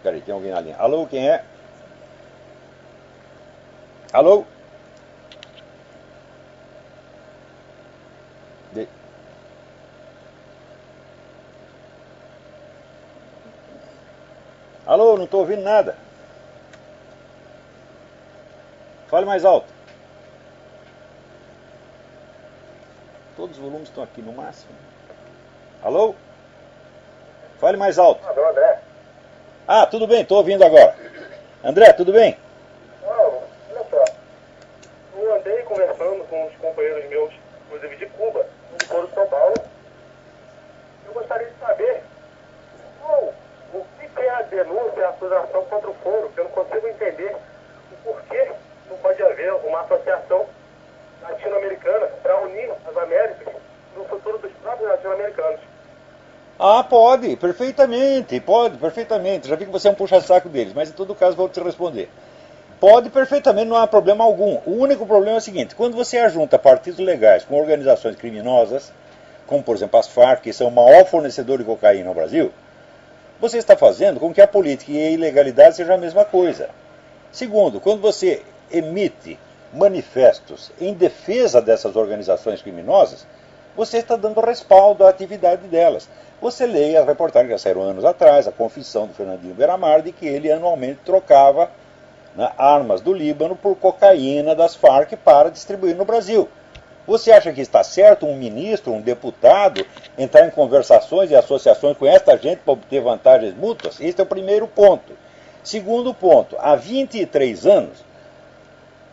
Peraí, tem alguém na linha. Alô, quem é? Alô? Alô, não estou ouvindo nada. Fale mais alto. Todos os volumes estão aqui no máximo. Alô? Fale mais alto. Alô, André. Ah, tudo bem, estou ouvindo agora. André, tudo bem? Não, olha só. Eu andei conversando com uns companheiros meus, inclusive de Cuba, de Foro de São Paulo. Eu gostaria de saber o que é a denúncia, a acusação contra o Foro, que eu não consigo entender o porquê não pode haver uma associação latino-americana para unir as Américas no futuro dos próprios latino-americanos. Ah, pode, perfeitamente, pode, perfeitamente. Já vi que você é um puxa-saco deles, mas em todo caso vou te responder. Pode perfeitamente, não há problema algum. O único problema é o seguinte, quando você ajunta partidos legais com organizações criminosas, como por exemplo as Farc, que são o maior fornecedor de cocaína no Brasil, você está fazendo com que a política e a ilegalidade sejam a mesma coisa. Segundo, quando você emite manifestos em defesa dessas organizações criminosas, você está dando respaldo à atividade delas. Você leia as reportagens que saíram anos atrás, a confissão do Fernandinho Beiramar, de que ele anualmente trocava, né, armas do Líbano por cocaína das Farc para distribuir no Brasil. Você acha que está certo um ministro, um deputado, entrar em conversações e associações com esta gente para obter vantagens mútuas? Este é o primeiro ponto. Segundo ponto, há 23 anos,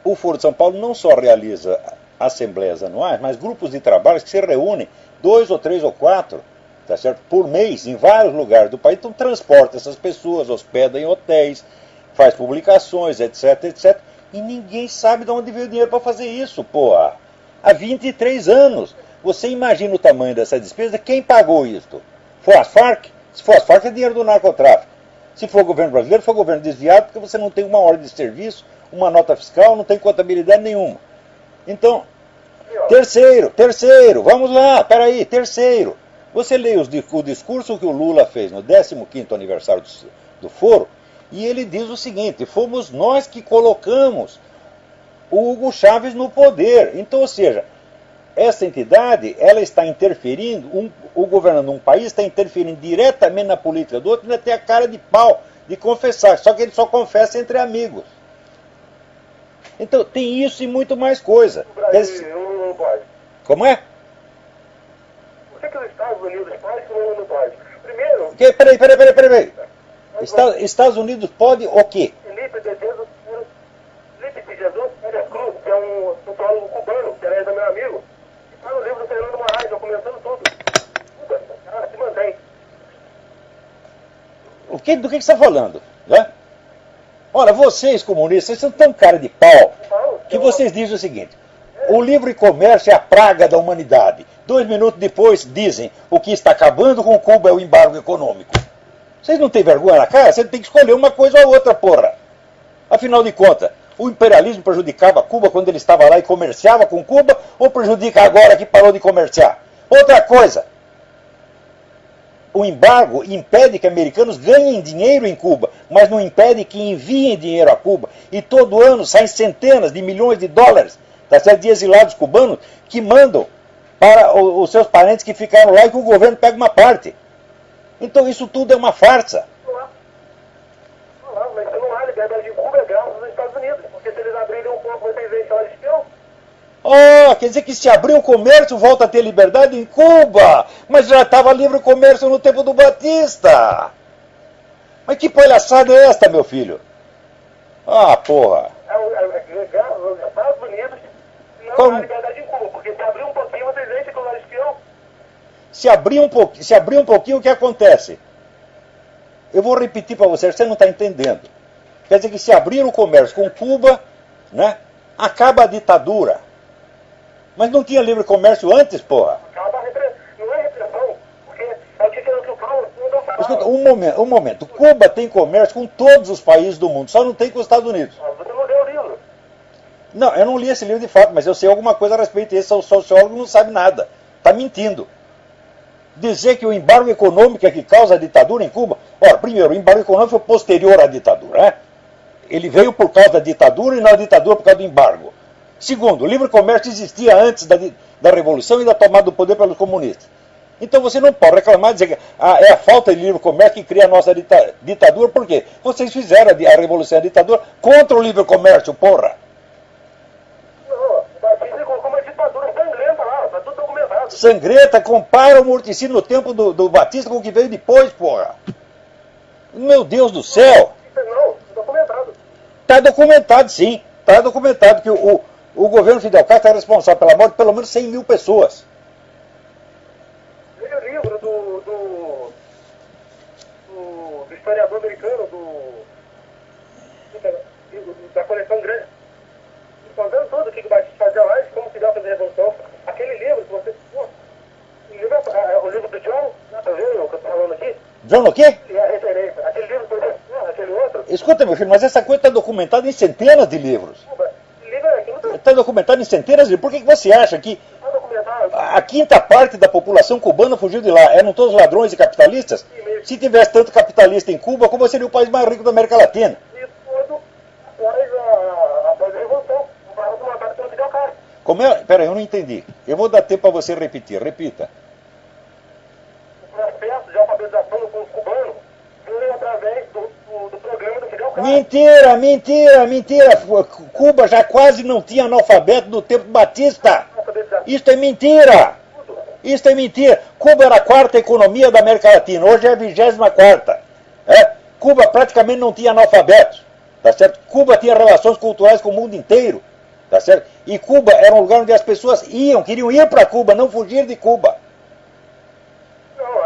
o Foro de São Paulo não só realiza assembleias anuais, mas grupos de trabalho que se reúnem 2 ou 3 ou 4, tá certo? Por mês em vários lugares do país. Então transporta essas pessoas, hospeda em hotéis, faz publicações, etc, etc. E ninguém sabe de onde veio o dinheiro para fazer isso, porra. Há 23 anos. Você imagina o tamanho dessa despesa? Quem pagou isso? Foi as Farc? Se for as Farc, é dinheiro do narcotráfico. Se for o governo brasileiro, foi o governo desviado, porque você não tem uma ordem de serviço, uma nota fiscal, não tem contabilidade nenhuma. Então, terceiro, vamos lá, peraí, terceiro. Você lê o discurso que o Lula fez no 15º aniversário do Foro, e ele diz o seguinte: fomos nós que colocamos o Hugo Chávez no poder. Então, ou seja, essa entidade, ela está interferindo, o governo de um país está interferindo diretamente na política do outro, ainda tem a cara de pau de confessar, só que ele só confessa entre amigos. Então, tem isso e muito mais coisa. O Brasil não pode. Como é? Por que os Estados Unidos podem e o não pode? Primeiro... Peraí. Estados Unidos pode o quê? Felipe de Jesus Pérez Cruz, que é um sociólogo cubano, que é meu amigo, que está no livro do Fernando Moraes, documentando tudo. Cara, se mantém. Do que você está falando? Né? Olha, vocês comunistas, vocês são tão cara de pau que vocês dizem o seguinte: o livre comércio é a praga da humanidade. 2 minutos depois dizem: o que está acabando com Cuba é o embargo econômico. Vocês não têm vergonha na cara? Você tem que escolher uma coisa ou outra, porra. Afinal de contas, o imperialismo prejudicava Cuba quando ele estava lá e comerciava com Cuba, ou prejudica agora que parou de comerciar? Outra coisa, o embargo impede que americanos ganhem dinheiro em Cuba, mas não impede que enviem dinheiro a Cuba. E todo ano saem centenas de milhões de dólares, tá certo, de exilados cubanos que mandam para os seus parentes que ficaram lá e que o governo pega uma parte. Então isso tudo é uma farsa. Mas se não há liberdade em Cuba, é graças aos Estados Unidos. Porque se eles abrirem um pouco, vocês veem que elas estão. Oh, quer dizer que se abrir o comércio, volta a ter liberdade em Cuba. Mas já estava livre o comércio no tempo do Batista. Mas que palhaçada é esta, meu filho? Ah, porra. É graças aos Estados Unidos, não há liberdade em Cuba. Porque se abrir um pouquinho, vocês veem que elas estão. Se abrir um pouquinho, o que acontece? Eu vou repetir para você não está entendendo. Quer dizer que se abrir o comércio com Cuba, né, acaba a ditadura. Mas não tinha livre comércio antes, porra? Acaba a repressão. Não é repressão, porque é o que o Paulo não fala. Escuta, um momento. Cuba tem comércio com todos os países do mundo, só não tem com os Estados Unidos. Você não leu o livro? Não, eu não li esse livro de fato, mas eu sei alguma coisa a respeito disso. O sociólogo não sabe nada. Está mentindo. Dizer que o embargo econômico é que causa a ditadura em Cuba. Ora, primeiro, o embargo econômico foi posterior à ditadura, né? Ele veio por causa da ditadura e não a ditadura por causa do embargo. Segundo, o livre comércio existia antes da Revolução e da tomada do poder pelos comunistas. Então você não pode reclamar e dizer que é a falta de livre comércio que cria a nossa ditadura, por quê? Vocês fizeram a Revolução e a ditadura contra o livre comércio, porra! Não, o Batista colocou uma ditadura sangrenta lá, tá tudo documentado. Sangrenta, compara o morticínio no tempo do Batista com o que veio depois, porra! Meu Deus do céu! Não, documentado. Está documentado, sim. Está documentado que o governo Fidel Castro é responsável pela morte de pelo menos 100 mil pessoas. Leia o livro do historiador americano, da coleção grande, contando tudo o que o Batista fazia lá e como Fidel fez a revolução. Aquele livro que você... o livro do John, tá vendo o que eu tô falando aqui? John o quê? E a referência. Aquele livro que você... aquele outro... Escuta, meu filho, mas essa coisa está documentada em centenas de livros. Está documentado em centenas de livros. Por que você acha que a quinta parte da população cubana fugiu de lá? Eram todos ladrões e capitalistas? Se tivesse tanto capitalista em Cuba, como seria o país mais rico da América Latina? E tudo após a revolução. O mandado pelo Fidel Castro. Como é? Peraí, eu não entendi. Eu vou dar tempo para você repetir. Repita. O processo de alfabetização com os cubanos veio através do programa do Fidel Castro. Mentira, mentira, mentira. Cuba já quase não tinha analfabeto no tempo do Batista. Isto é mentira. Isto é mentira. Cuba era a quarta economia da América Latina. Hoje é a 24ª. Cuba praticamente não tinha analfabetos. Tá certo? Cuba tinha relações culturais com o mundo inteiro. Tá certo? E Cuba era um lugar onde as pessoas queriam ir para Cuba, não fugir de Cuba.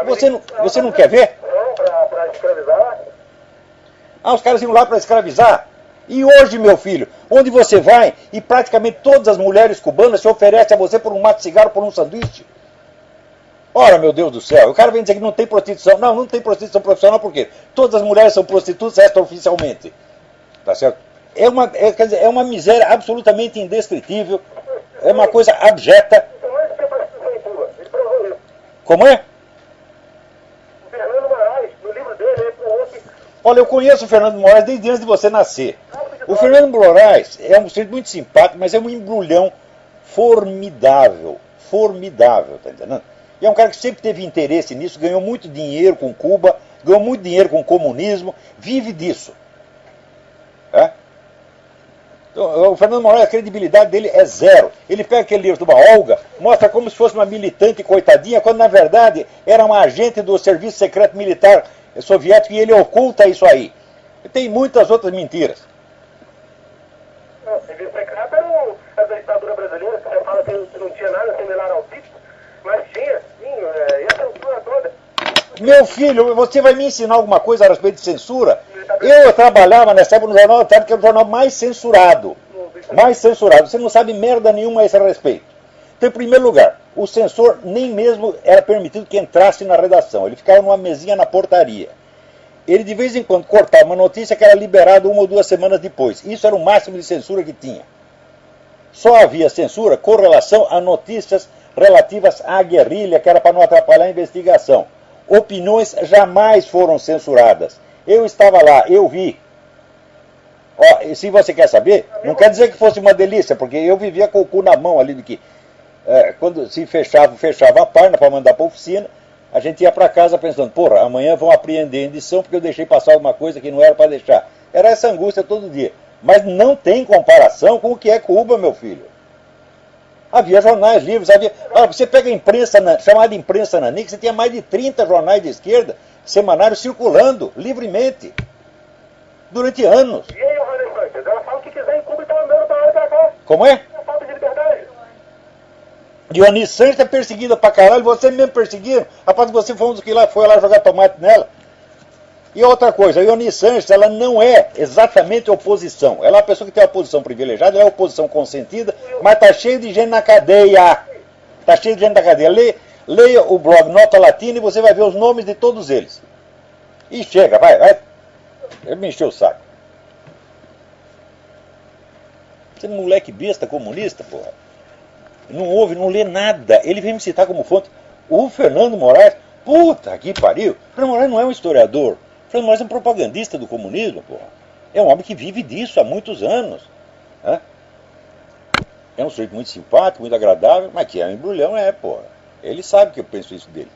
Você não quer ver? Não, para escravizar. Os caras iam lá para escravizar. E hoje, meu filho, onde você vai e praticamente todas as mulheres cubanas se oferecem a você por um maço de cigarro, por um sanduíche. Ora, meu Deus do céu, o cara vem dizer que não tem prostituição. Não, não tem prostituição profissional, por quê? Todas as mulheres são prostitutas extraoficialmente. Tá certo? Quer dizer, é uma miséria absolutamente indescritível. É uma coisa abjeta. Como é? O Fernando Moraes, no livro dele, ele falou que... Olha, eu conheço o Fernando Moraes desde antes de você nascer. O Fernando Moraes é um sujeito muito simpático, mas é um embrulhão formidável. Formidável, tá entendendo? E é um cara que sempre teve interesse nisso, ganhou muito dinheiro com Cuba, ganhou muito dinheiro com o comunismo, vive disso. Então, o Fernando Moraes, a credibilidade dele é zero. Ele pega aquele livro de uma Olga, mostra como se fosse uma militante coitadinha, quando na verdade era uma agente do Serviço Secreto Militar Soviético e ele oculta isso aí. E tem muitas outras mentiras. O Serviço Secreto era da ditadura brasileira, que você fala que não tinha nada similar ao típico, mas tinha, sim, e a censura toda. Meu filho, você vai me ensinar alguma coisa a respeito de censura? Eu trabalhava nessa época no Jornal da Tarde, que é o jornal mais censurado. Mais censurado. Você não sabe merda nenhuma a esse respeito. Então, em primeiro lugar, o censor nem mesmo era permitido que entrasse na redação. Ele ficava numa mesinha na portaria. Ele, de vez em quando, cortava uma notícia que era liberada 1 ou 2 semanas depois. Isso era o máximo de censura que tinha. Só havia censura com relação a notícias relativas à guerrilha, que era para não atrapalhar a investigação. Opiniões jamais foram censuradas. Eu estava lá, eu vi. E se você quer saber, não quer dizer que fosse uma delícia, porque eu vivia com o cu na mão ali de que quando se fechava a página para mandar para a oficina, a gente ia para casa pensando, porra, amanhã vão apreender a edição porque eu deixei passar alguma coisa que não era para deixar. Era essa angústia todo dia. Mas não tem comparação com o que é Cuba, meu filho. Havia jornais livres, você pega a imprensa, chamada imprensa nanica, você tinha mais de 30 jornais de esquerda, semanários circulando livremente, durante anos. E aí, Johannes Sanches, ela fala o que quiser em Cuba e está andando para lá e para cá. Como é? É falta de liberdade. Dionísio Sanches é perseguida pra caralho, você mesmo perseguiram, rapaz, você foi um dos que foi lá jogar tomate nela. E outra coisa, a Dionísio Sanches, ela não é exatamente oposição. Ela é uma pessoa que tem uma posição privilegiada, ela é oposição consentida, mas está cheio de gente na cadeia. Está cheio de gente na cadeia. Leia o blog Nota Latina e você vai ver os nomes de todos eles. E chega, vai. Ele me encheu o saco. Você é um moleque besta comunista, porra. Não ouve, não lê nada. Ele vem me citar como fonte. O Fernando Moraes, puta que pariu, o Fernando Moraes não é um historiador, o Fernando Moraes é um propagandista do comunismo, porra. É um homem que vive disso há muitos anos. Né? É um sujeito muito simpático, muito agradável, mas que é um embrulhão, porra. Ele sabe que eu penso isso dele.